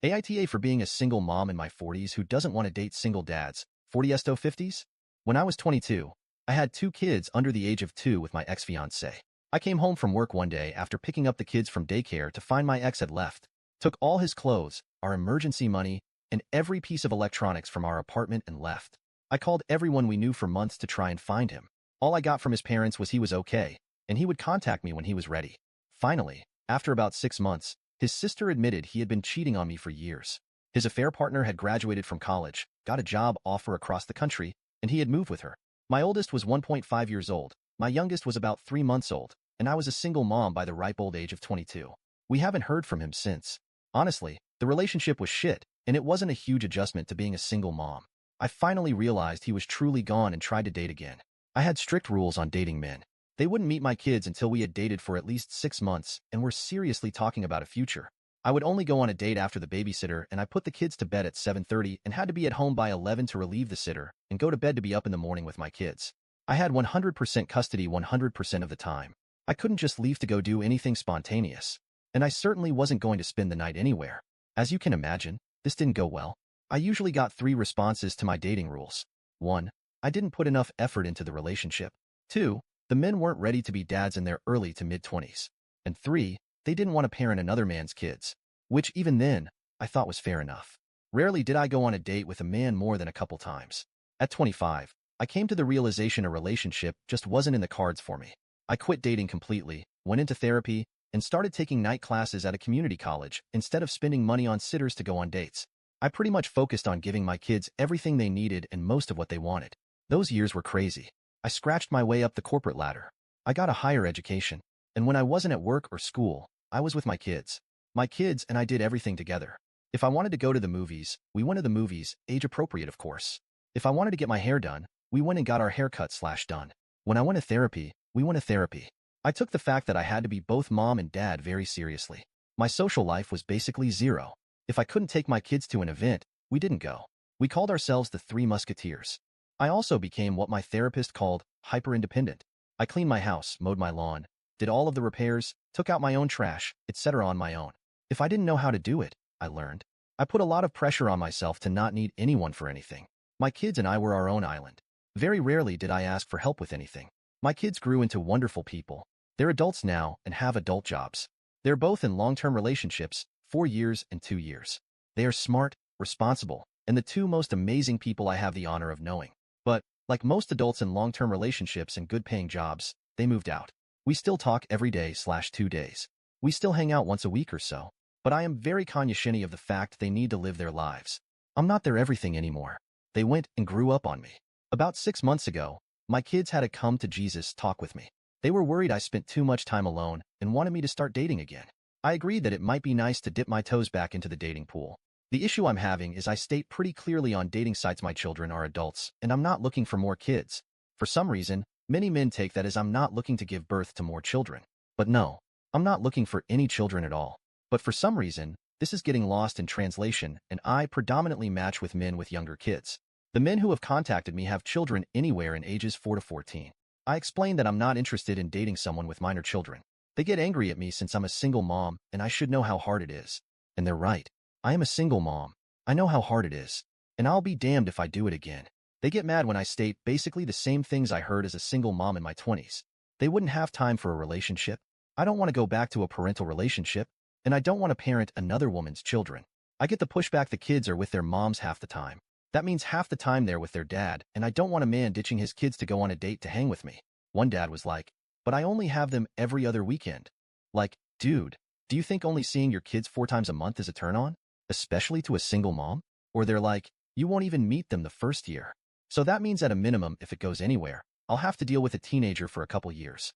AITA for being a single mom in my 40s who doesn't want to date single dads. 40s-50s? When I was 22, I had 2 kids under the age of 2 with my ex-fiancée. I came home from work one day after picking up the kids from daycare to find my ex had left, took all his clothes, our emergency money, and every piece of electronics from our apartment and left. I called everyone we knew for months to try and find him. All I got from his parents was he was okay, and he would contact me when he was ready. Finally, after about 6 months, his sister admitted he had been cheating on me for years. His affair partner had graduated from college, got a job offer across the country, and he had moved with her. My oldest was 1.5 years old, my youngest was about 3 months old, and I was a single mom by the ripe old age of 22. We haven't heard from him since. Honestly, the relationship was shit, and it wasn't a huge adjustment to being a single mom. I finally realized he was truly gone and tried to date again. I had strict rules on dating men. They wouldn't meet my kids until we had dated for at least 6 months and were seriously talking about a future. I would only go on a date after the babysitter, and I put the kids to bed at 7:30 and had to be at home by 11 to relieve the sitter and go to bed to be up in the morning with my kids. I had 100% custody 100% of the time. I couldn't just leave to go do anything spontaneous. And I certainly wasn't going to spend the night anywhere. As you can imagine, this didn't go well. I usually got 3 responses to my dating rules. 1. I didn't put enough effort into the relationship. 2. The men weren't ready to be dads in their early to mid-20s. And 3. They didn't want to parent another man's kids. Which, even then, I thought was fair enough. Rarely did I go on a date with a man more than a couple times. At 25, I came to the realization a relationship just wasn't in the cards for me. I quit dating completely, went into therapy, and started taking night classes at a community college instead of spending money on sitters to go on dates. I pretty much focused on giving my kids everything they needed and most of what they wanted. Those years were crazy. I scratched my way up the corporate ladder. I got a higher education. And when I wasn't at work or school, I was with my kids. My kids and I did everything together. If I wanted to go to the movies, we went to the movies, age appropriate of course. If I wanted to get my hair done, we went and got our haircut/done. When I went to therapy, we went to therapy. I took the fact that I had to be both mom and dad very seriously. My social life was basically zero. If I couldn't take my kids to an event, we didn't go. We called ourselves the Three Musketeers. I also became what my therapist called hyper-independent. I cleaned my house, mowed my lawn, did all of the repairs, took out my own trash, etc. on my own. If I didn't know how to do it, I learned. I put a lot of pressure on myself to not need anyone for anything. My kids and I were our own island. Very rarely did I ask for help with anything. My kids grew into wonderful people. They're adults now and have adult jobs. They're both in long-term relationships, 4 years and 2 years. They are smart, responsible, and the 2 most amazing people I have the honor of knowing. But, like most adults in long-term relationships and good-paying jobs, they moved out. We still talk every day/2 days. We still hang out once a week or so. But I am very conscious of the fact they need to live their lives. I'm not their everything anymore. They went and grew up on me. About 6 months ago, my kids had a come-to-Jesus talk with me. They were worried I spent too much time alone and wanted me to start dating again. I agreed that it might be nice to dip my toes back into the dating pool. The issue I'm having is I state pretty clearly on dating sites my children are adults and I'm not looking for more kids. For some reason, many men take that as I'm not looking to give birth to more children. But no, I'm not looking for any children at all. But for some reason, this is getting lost in translation and I predominantly match with men with younger kids. The men who have contacted me have children anywhere in ages 4 to 14. I explain that I'm not interested in dating someone with minor children. They get angry at me since I'm a single mom and I should know how hard it is. And they're right. I am a single mom. I know how hard it is. And I'll be damned if I do it again. They get mad when I state basically the same things I heard as a single mom in my 20s. They wouldn't have time for a relationship. I don't want to go back to a parental relationship. And I don't want to parent another woman's children. I get the pushback the kids are with their moms half the time. That means half the time they're with their dad, and I don't want a man ditching his kids to go on a date to hang with me. One dad was like, but I only have them every other weekend. Like, dude, do you think only seeing your kids 4 times a month is a turn-on? Especially to a single mom? Or they're like, you won't even meet them the first year. So that means at a minimum, if it goes anywhere, I'll have to deal with a teenager for a couple years.